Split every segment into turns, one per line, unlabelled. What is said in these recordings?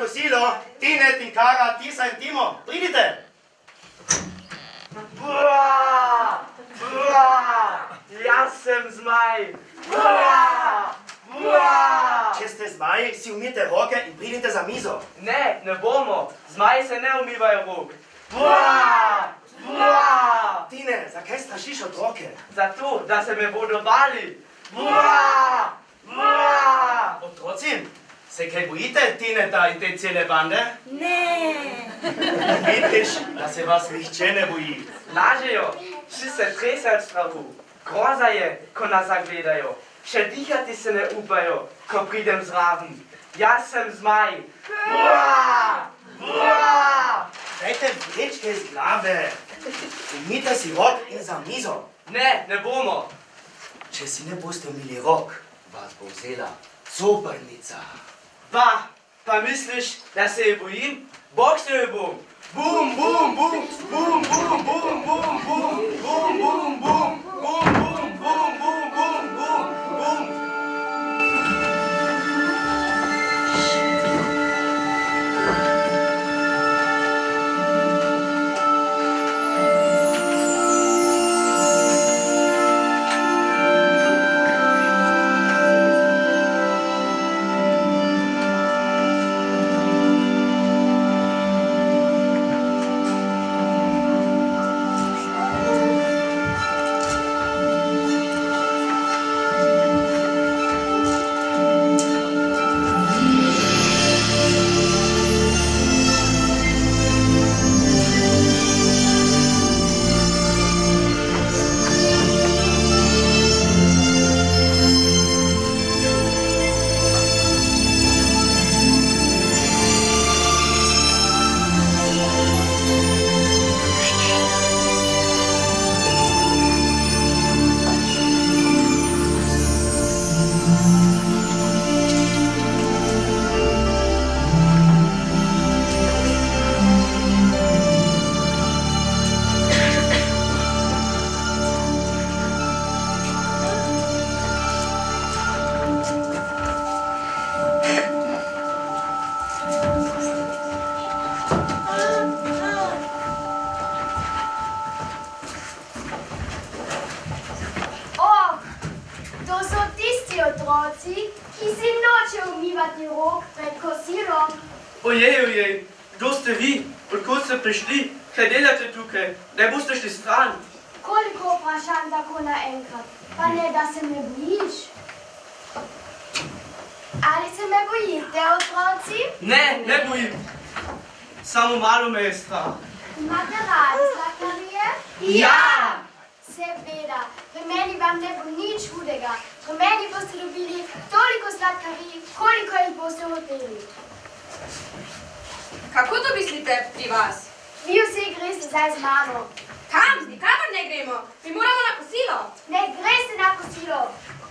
kosilo, Tine, Tinkara, Tisa in Timo. Pridite.
Buah! Buah! Jaz sem zmaj! Buah! Buah!
Če ste zmaji, si umijte roke in pridite za mizo.
Ne bomo. Zmaji se ne umivajo rok. Buah! Buah!
Tine, zakaj strašiš otroke?
Zato, da se me bodo bali. Buah! Buah!
Otroci, se kaj bojite Tineta in te cele bande?
Ne.
Vidiš, da se vas nihče ne boji.
Lažejo, vsi se tresajo od strahu. Groza je, ko nas zagledajo. Še dihati se ne upajo, ko pridem zraven. Jaz sem zmaj. Buah! Buah!
Dajte vrečke iz glave. Umijte si rok in za mizo.
Ne bomo.
Če si ne boste umili rok, vas bo vzela coprnica.
Pa misliš, da se je bojim? Bog se jo bom. Bum, bum, bum, bum, bum, bum, bum, bum, bum, bum, bum, bum, bum, bum, bum, bum, bum, bum. Ojej, kdo ste vi? Odkud ste prišli? Kaj delate tukaj? Ne boste šli stran?
Koliko vprašanj tako naenkrat? Pa ne, da se me bojiš? Ali se me bojite, otroci?
Ne bojim. Samo malo me je strah.
Imate radi sladkarije?
Ja!
Seveda, pri meni vam ne bo nič hudega. Pri meni boste dobili toliko sladkarij, koliko jih boste hoteli.
Kako to mislite pri vas?
Vi vsi greste zdaj z mano.
Kam? Nikamor ne gremo. Mi moramo na kosilo.
Ne greste na kosilo.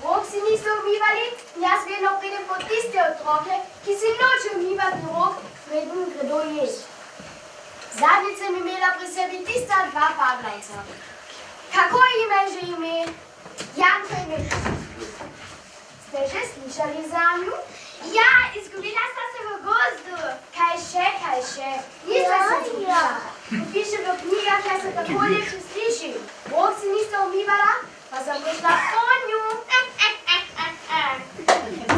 Rok si niste umivali in jaz vedno pridem po tiste otroke, ki si noče umivati rok, preden gredo jesti. Zadnjič sem imela pri sebi tista dva padlavca. Kako ime že ime? Janko in Metka. Ste že slišali za nju? Ja, izgubila sta se v gozdu. Kaj še? Nista se slišala. Piše v knjigah, jaz se tako lepše slišim. Rok si niste umivala, pa sem prišla po nju.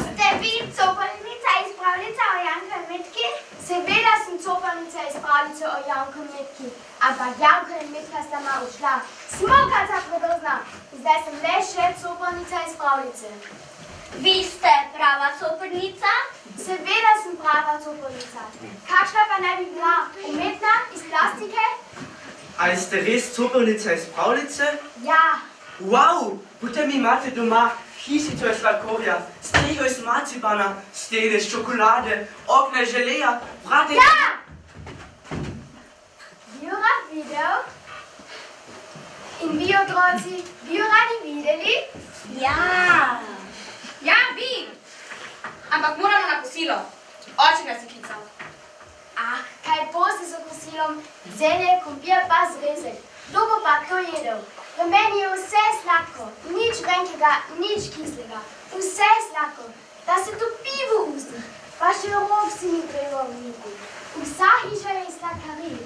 Ste vi coprnica iz pravljice o Janku in Metki? Seveda sem coprnica iz pravljice o Janku in Metki. Ampak Janko in Metka sta malo šla. Smokaca predozna. Zdaj sem le še coprnica iz pravljice.
Vi ste prava coprnica?
Seveda sem prava coprnica. Kakšna pa naj bi bila? Umetna, iz plastike?
Ali ste res coprnica iz pravljice?
Ja.
Wow, potem imate doma hišico iz sladkorja, streho iz marcipana, stene iz čokolade, okna iz želeja, vrate...
Ja! Bi jo rad videl? In vi, otroci, bi jo radi videli?
Ja.
Ja, bi. Ampak moramo na kosilo. Oče nas je klical.
Ah, kaj boste s kosilom? Zelje, krompir pa zrezek. Kdo bo pa to jedel? V meni je vse sladko, nič venkega, nič kislega. Vse sladko, da se topi v ustih. Pa pa še rok si mi treba vniti. Vsa hiša je sladkarij.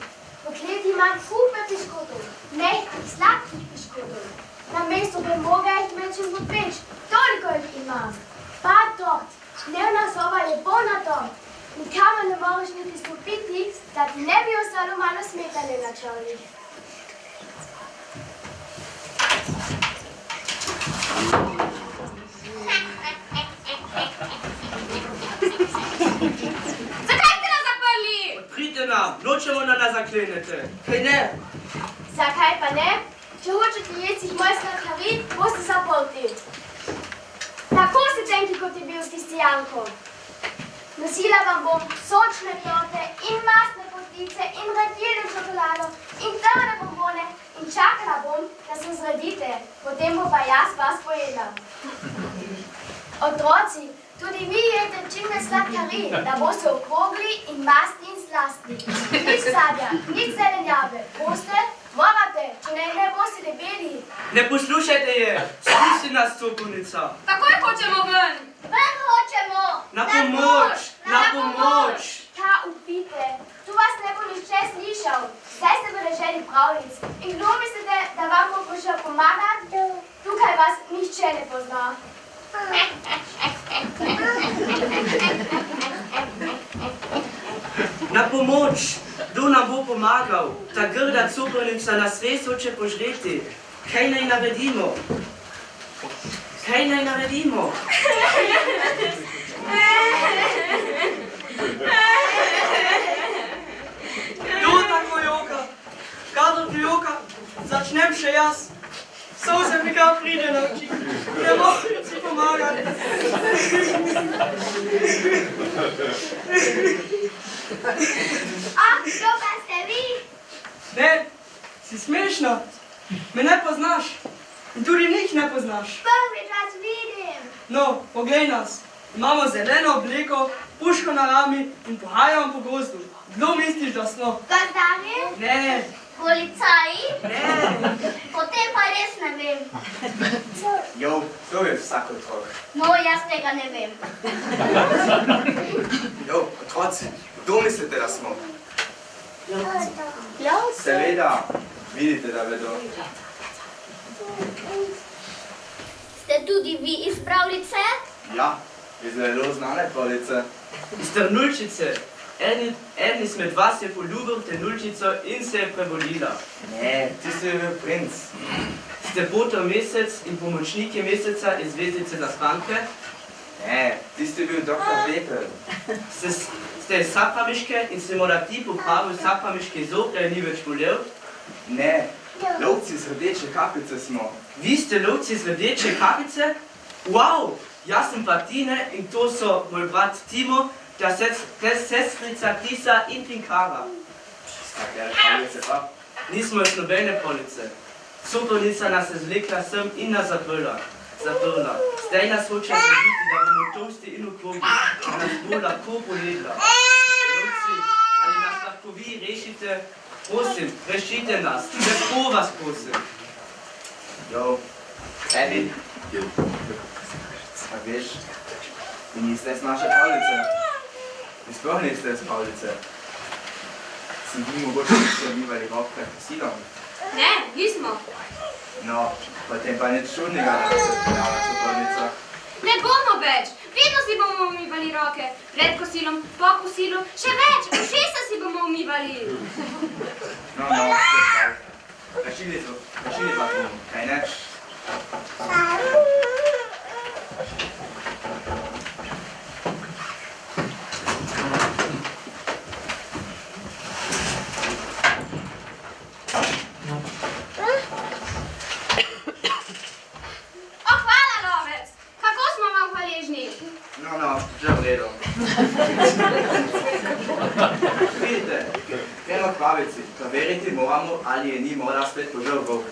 Pokleti imam kupe piškotov, mehkih, sladkih piškotov. Namesto premoga jih mečem v peč, toliko jih imam. Pa tort, dnevna soba je polna tort. Nikamor ne moreš niti stopiti, da ti ne bi ostalo malo smetane na čolnih.
Zakaj ste nas zaprli?
Odprite nam, nočemo da nas zaklenete. Kaj ne?
Zakaj pa ne? Če hočete jesti moj sladkarij, boste zaprti. Tako se tenki, kot je bil tisti Janko. Nosila vam bom sočne torte in mastne potice in radilno čokolado in trne bombone in čakala bom, da se zredite, potem bo pa jaz vas pojedla. Otroci, tudi vi jete čim več sladkarij, da boste okrogli in mastni in slastni. Nič sadja, nič zelenjave. Boste? Morate, če ne boste debeli.
Ne poslušajte je, spusti nas, sopornica.
Takoj hočemo ven.
Ven hočemo!
Na pomoč, na pomoč.
Ta upite, tu vas ne bo nišče slišal. Zdaj ste v deželi pravljic. In kdo mislite, da vam bo prišel pomagati? Tukaj vas nihče ne pozna.
Na pomoč, kdo nam bo pomagal? Ta grda coprnica nas res hoče požreti. Kaj naj naredimo? Kaj naj naredimo? Kdo tako joka? Kadar ti joka, začnem še jaz. Solze mi ga pride na oči. Ne morem si pomagati.
Ah, kdo pa ste vi?
Ne, si smešna. Me ne poznaš. In tudi njih ne poznaš.
Prvič vas vidim.
No, poglej nas. Imamo zeleno obleko, puško na rami in pohajamo po gozdu. Kdo misliš, da smo?
Gazdarji?
Ne,
Policaji?
ne.
Potem pa res ne vem.
Jo, to je vsak otrok.
No, jaz tega ne vem.
Jo, otroci, kdo mislite, da smo?
Lovci?
Seveda, vidite, da vedo.
Ste tudi vi iz pravljice?
Ja, iz zelo znane pravljice.
Iz Trnulčice. Eden izmed vas je poljubil Trnulčico in se je prevolila.
Ne, tisti je bil princ.
Ste Boter Mesec in pomočniki Meseca iz Zvezdice za stranke.
Ne, tisti je bil doktor Veter.
Ste iz Sapramiške in se mora ti popravil Sapramiški zob, da je ni več bolel.
Ne, lovci z rdeče kapice smo.
Vi ste lovci z rdeče kapice? Wow, jaz sem pa Tine in to so moj brat Timo, ta sestrica Tisa in Tinkara.
Katere pravljice pa?
Nismo iz nobene police. Sopornica nas je zvlekla sem in nas zaprla. Zdaj nas hoče zrediti, da bomo tosti in okrogli, da nas bo lahko pojedla. Lovci, ali nas lahko vi rešite? Prosim, rešite nas. Lepo vas prosim.
Jo, Evi. A veš, vi niste iz naše pravljice. Vi sploh niste iz pravljice. Si vi mogoče niste umivali rok pred kosilom?
Ne, nismo.
No, potem pa nič čudnega, da se pojavlja sopravnica.
Ne bomo več. Vedno si bomo umivali roke. Pred kosilom, po kosilu, še več. Ušesa si bomo umivali.
No, vse prav. Rešili pa bomo, kaj ne?
O, hvala, lovec. Kako smo vam hvaležni?
No, že v redu. Vidite, gremo k babici. Preveriti moramo, ali je ni morda spet požel volk.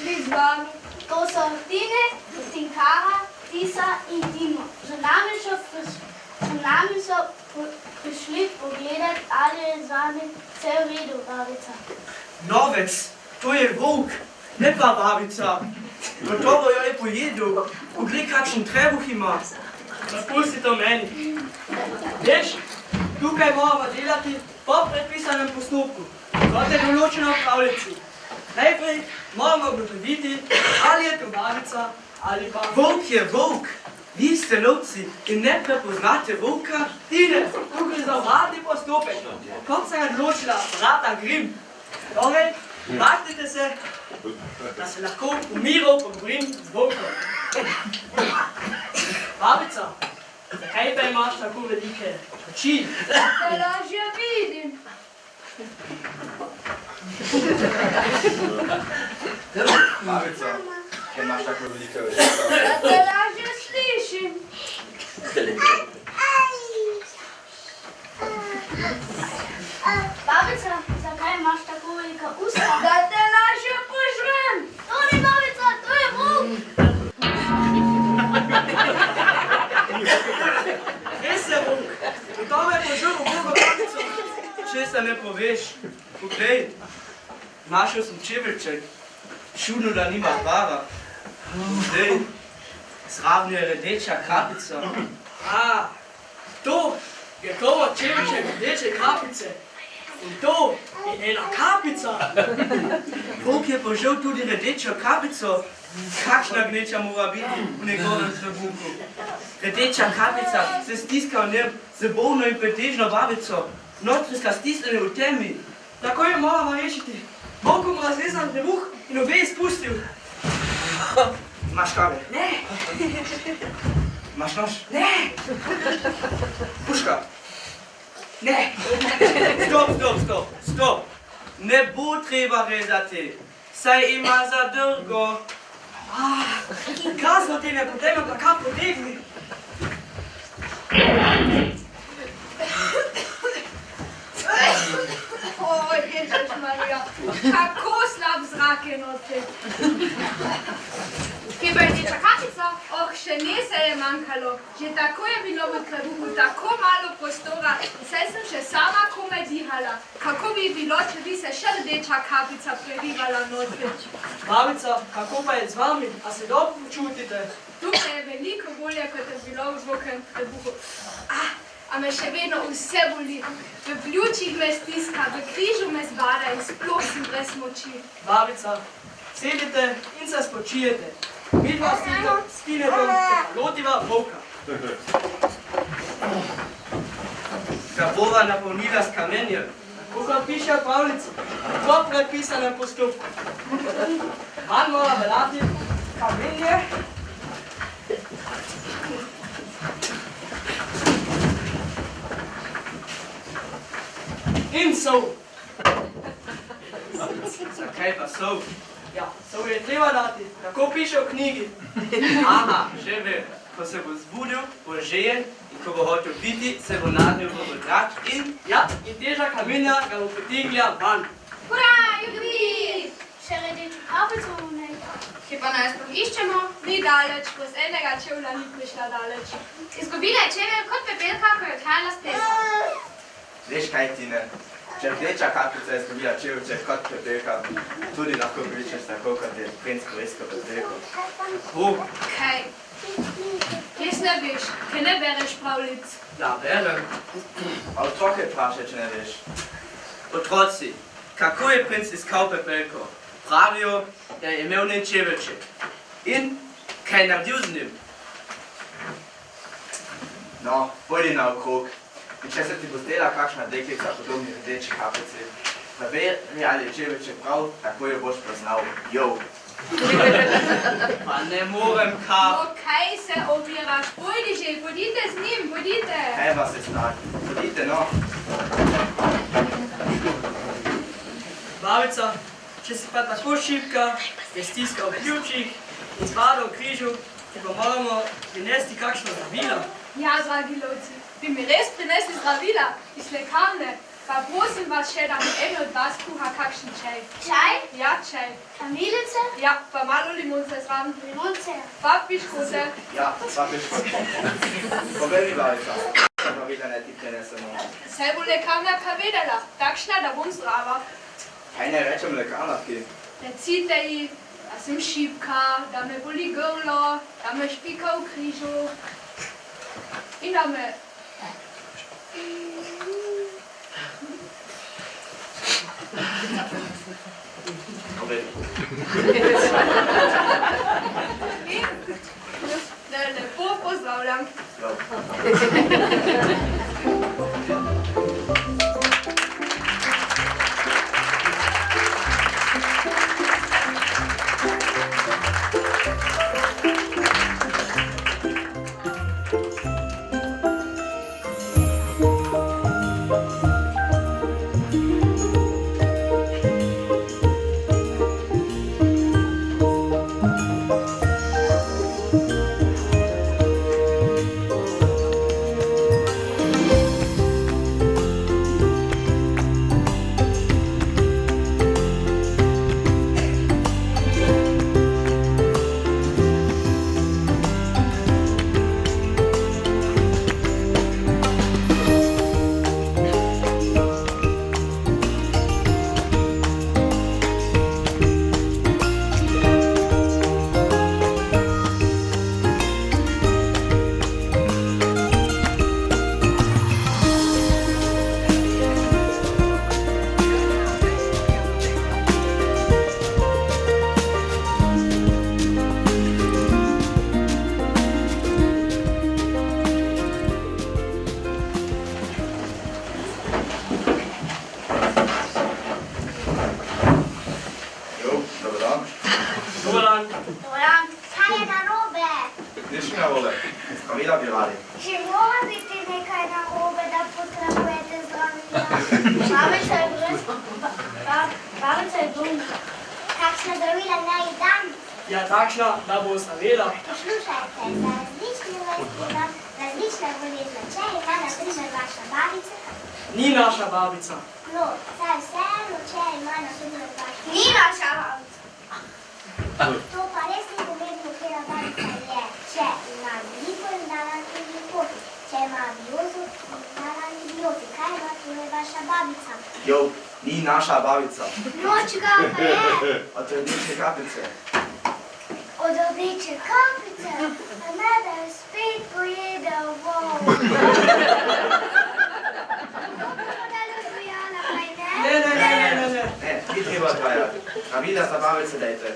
bi z vami.
To so Tine, Tinkara, Tisa in Timo. Z nami so prišli pogledati, ali je z vami vse v redu, babica.
Novec, to je volk, ne pa babica. Gotovo jo je pojedel. Poglej, kakšen trebuh ima. Napusti to meni. Veš, tukaj moramo delati po predpisanem postopku. Kot je določeno v pravljici. Najprej moramo ugotoviti, ali je to babica ali pa... Volk je volk. Vi ste lovci in ne prepoznate volka. Tine, tukaj za uradni postopek. Kot se je odločila brata Grimm. Torej, Pazite se, da se lahko v miru pogovorim z volkom. Babica, zakaj pa imaš tako velike oči?
Da lažje vidim.
Babica, kaj imaš tako velike oči?
Da te lažje slišim.
Babica, zakaj imaš tako velika usta?
Da te lažje požrem.
To ni babica, to je volk!
Res je volk, gotovo je požrl volko babico. Če se ne poveš, poglej, našel sem čeveljček, čudno, da nima bara. Poglej, zraven je rdeča kapica. To je to čeveljček rdeče kapice. In to je ena kapica. Volk je požrl tudi rdečo kapico. Kakšna gneča mora biti v njegovem trebuhu. Rdeča kapica se stiska v njem z bolno in pretežno babico. Notri sta stisnjeni v temi. Tako jo moramo rešiti. Volk mu razrezan trebuh in obe izpustil.
Imaš kabel?
Ne,
Imaš nož?
ne,
Puška?
ne. Stop. Ne bo treba rezati. Saj ima zadrgo. Krasno te ne potem pa kap potegni.
Oj, Ježiš Marija, kako slab zrak je notri. Kje pa je rdeča kapica? Oh, še ne se je manjkalo. Že tako je bilo v trebuhu, tako malo prostora, saj sem še sama komaj dihala. Kako bi bilo, če bi se še rdeča kapica prerivala notri?
Babica, kako pa je z vami? A se dobro počutite?
Tukaj je veliko bolje, kot je bilo v zvokem trebuhu. A me še vedno vse boli. V pljučih me stiska, v križu me zbara in sploh sem brez moči.
Babica, sedite in se spočijete. Midva s Tinetom lotiva volka. Ga bova napolnila s kamenjem, kot piše v pravljici, po predpisanem postopku. Manj mora veljati kamenje. In sol. Zakaj pa sol? Ja, sol je treba dati, tako piše v knjigi. Aha, že vem. Ko se bo zbudil, bo žejen in ko bo hotel piti, se bo nadnil v zrak in teža kamenja ga bo potegnila van.
Hurra, jubi!
Še rdečo kapico v njej.
Kje pa naj sploh iščemo? Ni daleč, ko z enega čevlja ni prišla daleč. Izgubila je čevelj kot pepelka, ko je odhajala s plesa.
Veš kaj, Tine? Če rdeča kapica je izgubila čeveljček kot pepelka, tudi lahko pričaš tako, kot je princ Koresko pepelko.
Kaj? Jaz ne veš, kaj ne bereš pravljic.
Ja, berem.
A otroke vprašaj, če ne veš.
Otroci, kako je princ iskal pepelko? Pravijo, da je imel njen čeveljček. In kaj je naredil z njim?
No, pojdi naokrog. In če se ti bo zdela kakšna deklica podobni rdeči kapici, preveri, ali je čeveljček prav, tako jo boš poznal. Jo!
Pa ne morem kap.
No, kaj se oviraš? Pojdi že, pojdite z njim, pojdite.
Kaj vas je strah? Podite, no.
Babica, če si pa tako šibka, je stiska v ključih in zbada v križu, ti pa moramo prinesti kakšno zdravilo.
Ja, dragi lovci, bi mi res prinesli zdravila iz lekarne? Pa prosim vas še, da mi eno od vas kuha kakšen čaj.
Čaj?
Ja, čaj.
Kamilice?
Ja, pa malo limonce zraven.
Limonce?
Pa piškote.
Ja, sva piškote. Povej mi, babica, pa videla ne ti prenesemo.
Saj bo lekarnarka vedela, takšna, da bom zdrava.
Kaj ne rečem lekarnarki?
Recite ji, da sem šibka, da me boli grlo, da me špika v križu in da me...
Povej.
Da lepo pozdravljam.
Jo.
Ja, takšna, da bo ostavila.
Poslušajte, različne bolezni. Če ima na primer vaša babica?
Ni naša babica.
No, saj vseeno, če ima na primer vaša... Ni naša babica! To pa res ni pomembno, katera babica je. Če ima gripo in dala antibiotiki. Če ima biozo in dala antibiotik. Kaj ima torej vaša babica?
Jo, ni naša babica.
No, čigava pa je?
Od rdeče kapice.
Od rdeče kapice? A ne, da je spet pojedel vol.
Ne.
Ne, ni treba odvajati. Pravila za babice dajte.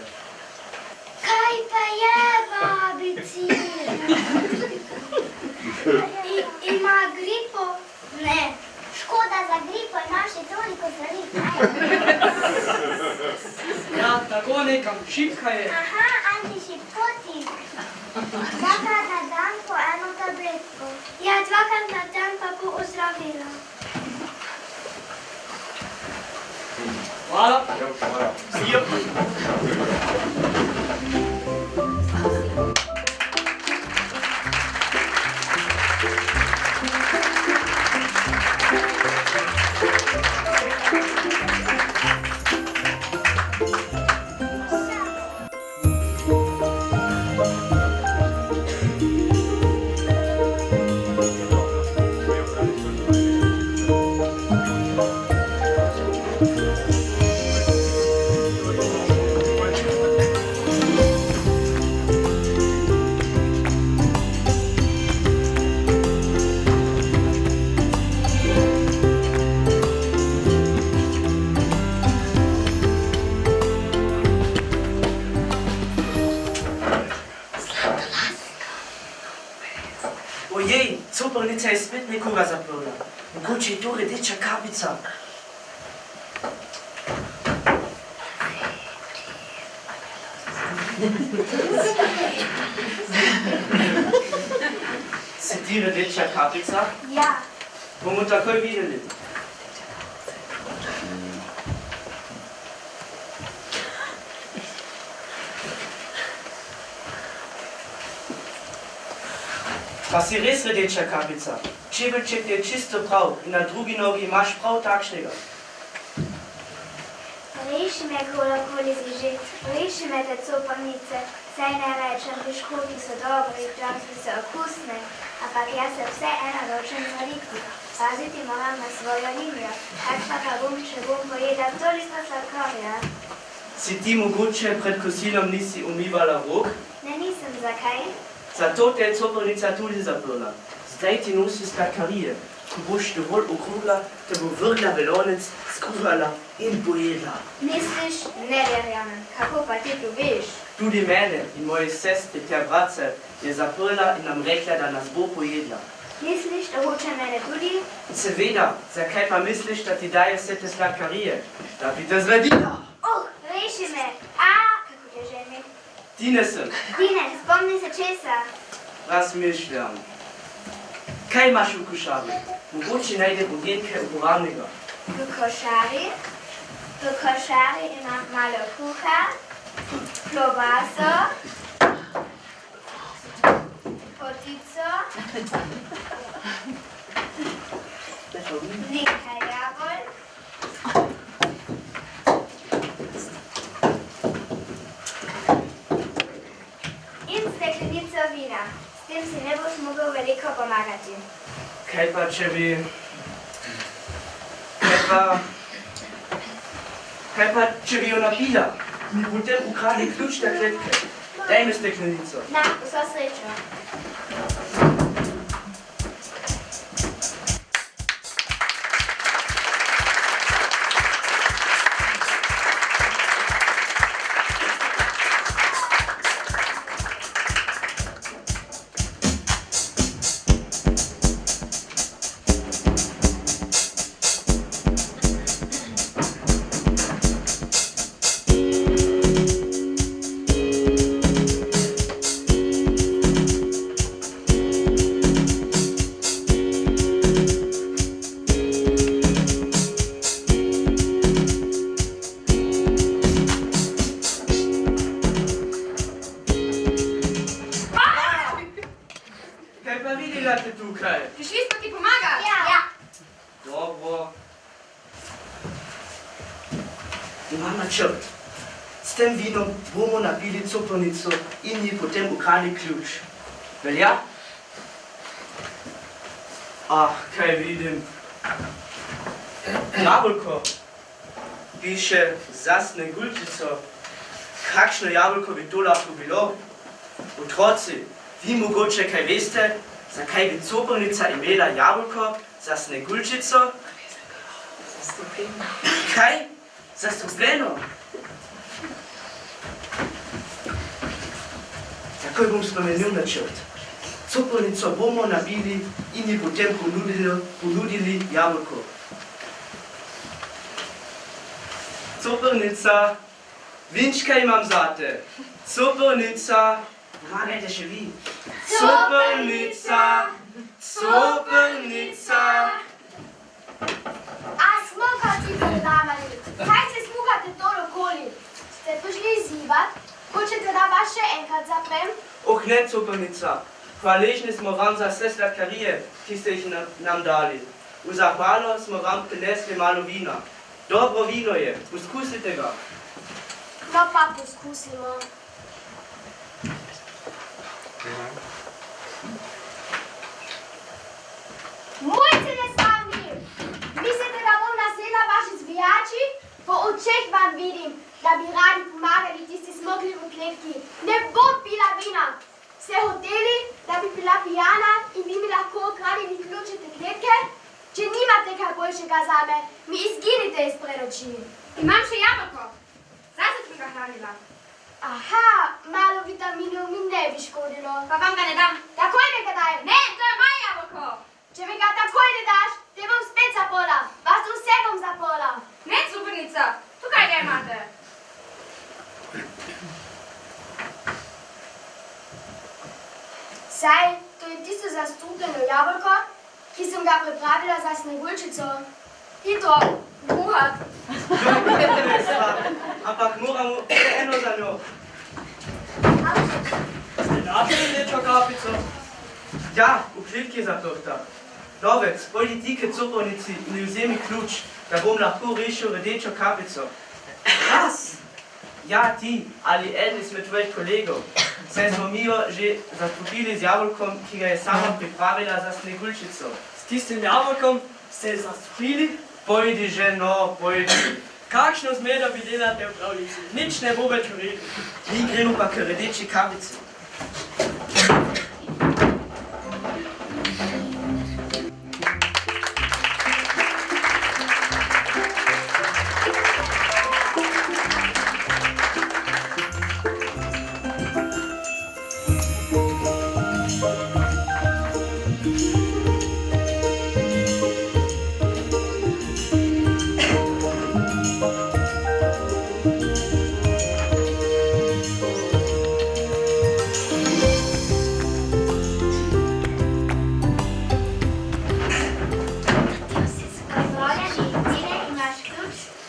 Kaj pa je babici? Ima gripo? Ne. Škoda za gripo, ima še toliko zdravil.
Ja, tako nekam, šibka je.
Aha, antišipkotik. Dvakrat na dan po eno tabletko. Ja, dvakrat na dan pa bo ozdravila.
Hvala.
Jo, hvala.
Sijo. Ojej, coprnica je spet nekoga zaprla. Mogoče je to rdeča kapica. Si ti rdeča kapica?
Ja.
Bomo takoj videli. Pa si res rdeča kapica. Čebelček je čisto prav in na drugi nogi imaš prav takšnega.
Reši me, kolokoli si že, reši me te coprnice. Saj ne rečem, piškoti so dobri, džamski so okusne, ampak jaz se vseeno naučim zaliti. Paziti moram na svojo linijo, takšna pa bom, če bom pojedla toliko sladkorja.
Si ti mogoče pred kosilom nisi umivala rok?
Ne, nisem, zakaj?
Zato te je coprnica tudi zaprla. Zdaj ti nosi sladkarije. Ko boš dovolj okrugla, te bo vrgla v lonec, skuhala in pojedla.
Misliš? Ne verjamem. Kako pa ti to veš?
Tudi mene in moje sestri ter bratce je zaprla in nam rekla, da nas bo pojedla.
Misliš, da hoče mene tudi?
Seveda, zakaj pa misliš, da ti daje vse te sladkarije? Da bi te zredila.
Reši me. Kako te že ime?
Tine sem.
Tine, spomni se česa.
Razmišljam. Kaj imaš v košari? Mogoče najdem odjenke uporabnega.
V košari imam malo kruha, klobaso, potico, nekaj jabolk, in steklenico vina. S tem si ne boš mogel veliko pomagati.
Kaj pa, če bi jo napila? Mi potem ukrali ključ te kletke. Daj mi steklenico.
Na, vso srečo.
Prišli smo ti pomagati? Ja.
Dobro. Imam načrt. S tem vinom bomo napili coprnico in ji potem ukrali ključ. Velja? Kaj vidim? Jabolko. Piše za Sneguljčico. Kakšno jabolko bi to lahko bilo? Otroci, vi mogoče kaj veste, zakaj bi coprnica imela jabolko za Sneguljčico? Kaj? Zastrupljeno? Takoj bom spremenil načrt. Coprnico bomo nabili in ji potem ponudili jabolko. Coprnica, vinčka imam zate. Coprnica, pomagajte še vi. Coprnica, coprnica.
A smokati predavali? Kaj se smukate tol okoli? Ste prišli izzivat? Hočete, da vas še enkrat zaprem?
Oh ne, coprnica. Hvaležni smo vam za vse sladkarije, ki ste jih nam dali. V zahvalo smo vam prinesli malo vina. Dobro vino je, poskusite ga.
No pa poskusimo. Mojci neslavni! Mislite, da bom nasedla vaši zvijači? Po očeh vam vidim, da bi radi pomagali tisti smogli v kletki. Ne bom pila vina! Ste hoteli, da bi bila pijana in vi mi lahko ukradili ključe te kletke? Če nimate kaj boljšega zame, mi izginite izpred oči.
Imam še jabolko. Zase sem ga hranila.
Aha, malo vitaminov mi ne bi škodilo.
Pa vam ga ne dam.
Takoj mi ga daj.
Ne, to je moje jabolko.
Če mi ga takoj ne daš, te bom spet zaprla. Vas vse bom zaprla.
Ne, coprnica, tukaj ga imate.
Saj, to je tisto zastrupljeno jabolko, ki sem ga pripravila za Sneguljčico. Hitro, kuhat.
Ampak moramo eno za njo.
Ampak,
Ste našli rdečo kapico? Ja, v klitki zaprta. Lovec, pojdi ti k copavnici in mi vzemi ključ, da bom lahko rešil rdečo kapico. Jaz? Ja, ti ali eden izmed tvojih kolegov. Saj smo mi jo že zastrupili z jabolkom, ki ga je sama pripravila za Sneguljčico.
S tistim jabolkom ste zastrupili?
Pojdi že, no, pojdi.
Kakšno zmedo vi delate v pravljici? Nič ne bo več v redu.
Mi gremo pa k rdeči kapici.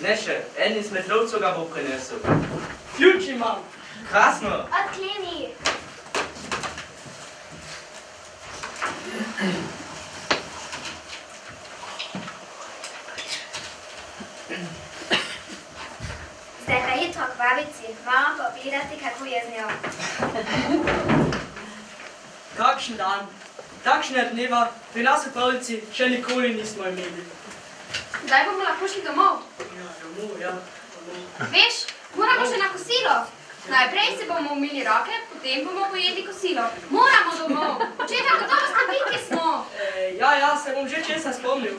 Ne še, en izmed lovcev ga bo prinesel.
Ključ imam.
Krasno!
Odkleni. Zdaj pa hitro k babici. Moramo pogledati, kako je z njo.
Kakšen dan. Takšne dneva pri nas v pravljici še nikoli nismo imeli.
Kdaj bomo lahko šli domov?
Ja, domov, ja, domov.
Veš, moramo še na kosilo. Najprej se bomo umili roke, potem bomo pojedli kosilo. Moramo domov. Očeta, gotovo skrbi, kje smo.
Ja, se bom že česa spomnil.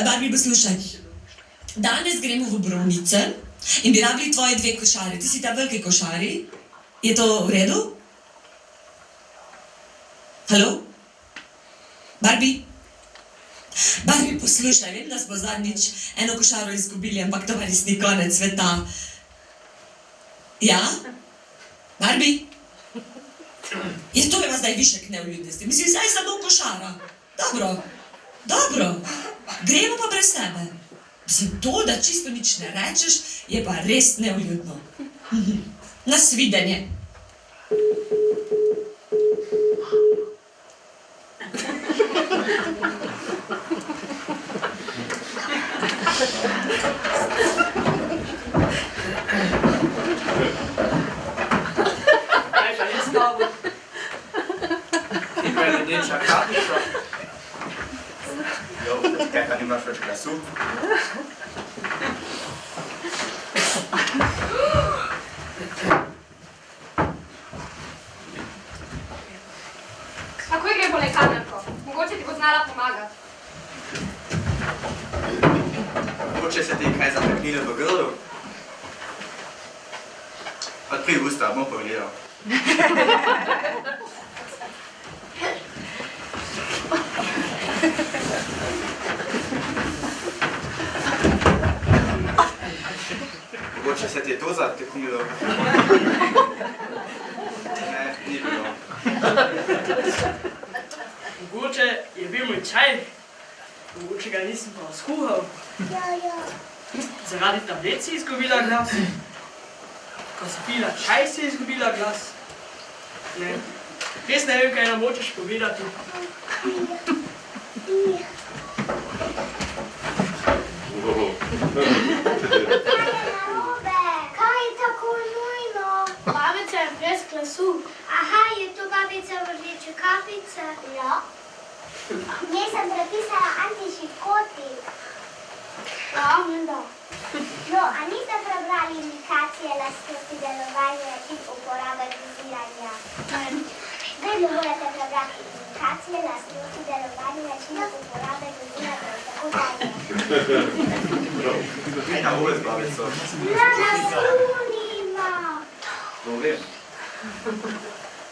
Barbie, poslušaj. Danes gremo v Brovnice in bi rabili tvoje 2 košare. Ti si ta veliki košari. Je to v redu? Halo? Barbie? Barbie, poslušaj, vem, da smo zadnjič eno košaro izgubili, ampak to pa res ni konec sveta. Ja? Barbie? Je to ima zdaj višek nevljudnosti. Mislim, zdaj samo košara. Dobro. Gremo pa brez tebe. Mislim, to, da čisto nič ne rečeš, je pa res nevljudno. Nasvidenje.
Kaj pa je s tabo?
In pa je rdeča kapica. Jo, kaj pa nimaš več glasu?
Takoj gre po lekarnarko. Mogoče ti bo znala pomagati.
Mogoče se ti je kaj zataknilo v grlu? Odpri usta, bom pogledal. Mogoče se ti je to zataknilo? Ne, ni bilo.
Mogoče je bil moj čaj. Mogoče ga nisem pa skuhal.
Ja.
Zaradi tablet si izgubila glas. Ko si pila čaj, si izgubila glas. Ne. Res ne vem, kaj nam hočeš povedati.
Kaj je tako nujno?
Babica je brez glasu.
Aha, je to babica v rdeče kapice?
Ja.
Nisem prepisala antišipkotik. No, a niste prebrali indikacije lastnosti delovanja način uporabe doziranja? Vedno morate prebrati indikacije lastnosti delovanja načina uporabe doziranja in tako dalje.
Kaj na uvez, babico?
Računima!
Dobro.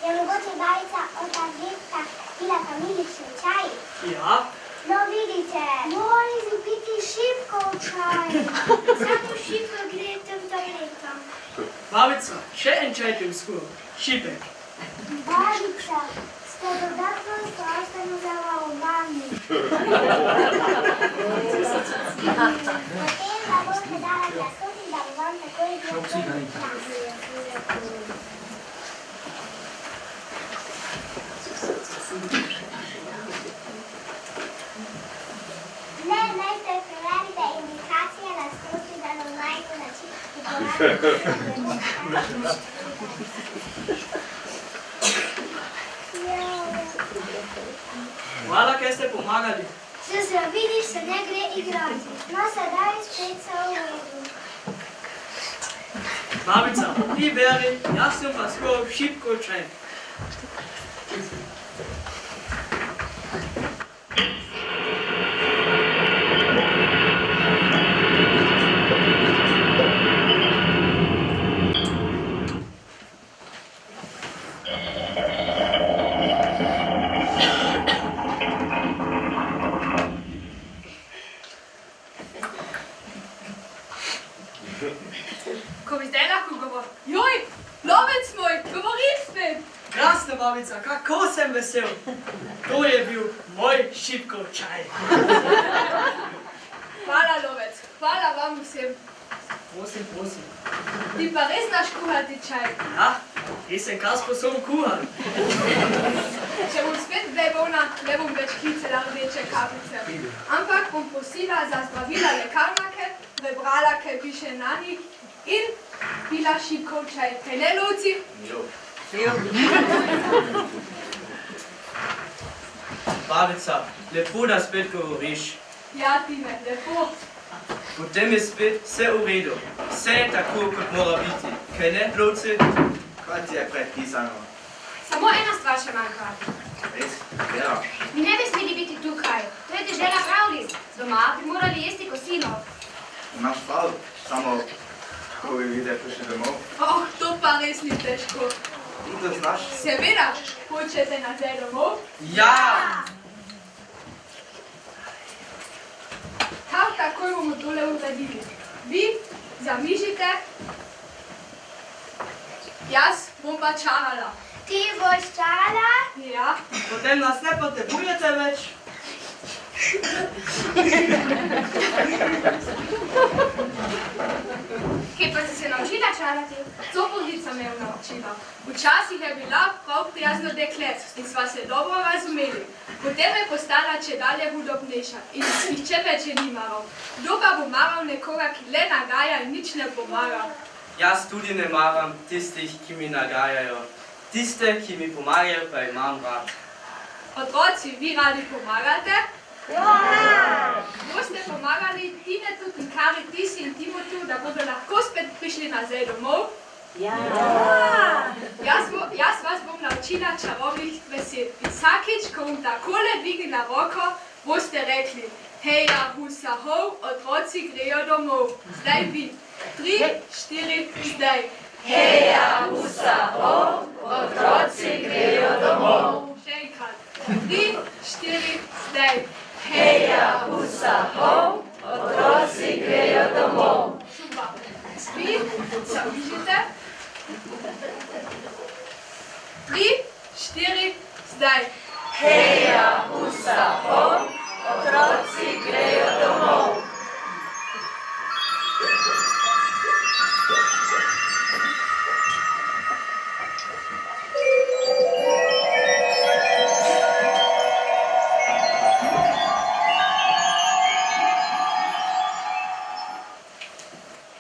Je mogoče babica od Avdetka pila kamilični čaj?
Ja,
No vidite, mora izpiti šipkov čaj. Samo šipko gre tem tabletam.
babica, še en čaj ti vzkuo. Šipek.
Babica, ste dodatno zdravstveno zavarovani. Potem pa boste dala glasoti, da bo vam takoj bil čas. Ne, najprej preverite indikacije lastnosti delovanja način uporabe.
Hvala, kaj ste pomagali.
Se vidiš, se ne gre igrati. No, sedaj spet se v redu.
Babica, ti beri, jaz sem pa skoro šipko čaj.
Ko bi zdaj lahko govoril, joj, lovec moj, govori spet.
Krasna babica, kako sem vesel. To je bil moj šipkov čaj.
Hvala, lovec, hvala vam vsem.
Prosim, prosim.
Ti pa res znaš kuhati čaj.
Ja, jaz sem kar sposoben kuhati.
Če bom spet kdaj bolna, ne bom več klicala rdeče kapljice. Ampak bom prosila za zdravila lekarnake, prebrala, kaj piše na njih in pila šipkov čaj. Kaj ne, lovci?
Jo.
Babica, lepo, da spet govoriš.
Ja, Tine, lepo.
Potem je spet vse v redu. Vse je tako, kot mora biti. Kaj ne, lovci?
Kaj ti je predpisano?
Samo ena stvar še manjka.
Res? Ja.
Mi ne bi smeli biti tukaj. To je dežela pravljic. Doma bi morali jesti kosilo.
Imaš prav, samo ko bi videl prišli domov.
Oh, to pa res ni težko.
Ti to znaš?
Seveda, hočete nazaj domov?
Ja!
Kar takoj bomo tole uredili. Vi zamižite, jaz bom pa čarala.
Ti boš čarala?
Ja,
Potem nas ne potrebujete več.
Kje pa si se naučila čarati?
Coporica me je naučila. Včasih je bila prav prijazno deklet in sva se dobro razumeli. Potem je postala čedalje hudobnejša in nihče več je ni maral. Kdo pa bo maral nekoga, ki le nagaja in nič ne pomaga?
Jaz tudi ne maram tistih, ki mi nagajajo. Tiste, ki mi pomagajo, pa imam rad.
Otroci, vi radi pomagate? Ja! Boste pomagali Tinetu in Kari, Tisi in Timotu, da bodo lahko spet prišli nazaj domov? Ja! Jaz vas bom naučila čarobnih besed. Vsakič, ko bom takole dvignila roko, boste rekli heja, husa, hov, otroci grejo domov. Zdaj vi. 3, 4, zdaj. Heja, husa, hov, otroci grejo domov. Še enkrat. 3, 4, zdaj. Heja, husa, hov, otroci grejo domov. Super. Vi zamižite. 3, 4, zdaj. Heja, husa, hov, otroci grejo domov.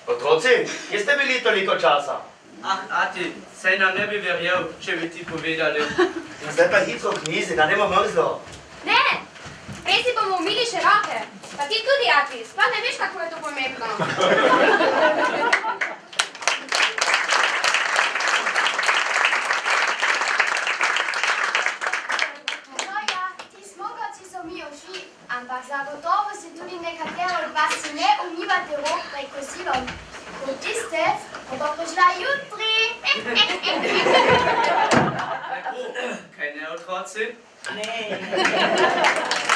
Otroci, kje ste bili toliko časa?
Ah, ati, saj nam ne bi verjel, če bi ti povedali.
In zdaj pa hitro v knjizi, da ne bo mrzlo.
Ne, umili še roke. Pa ti tudi, Ati, sploh ne veš, kako je to pomembno.
No ja, ti smogovci so mi ušli, ampak zagotovo si tudi nekateri od vas si ne umivate rok pred kosilom. Kot tiste, ko bo prišla jutri.
Lepo, kaj ne, otroci?
Ne.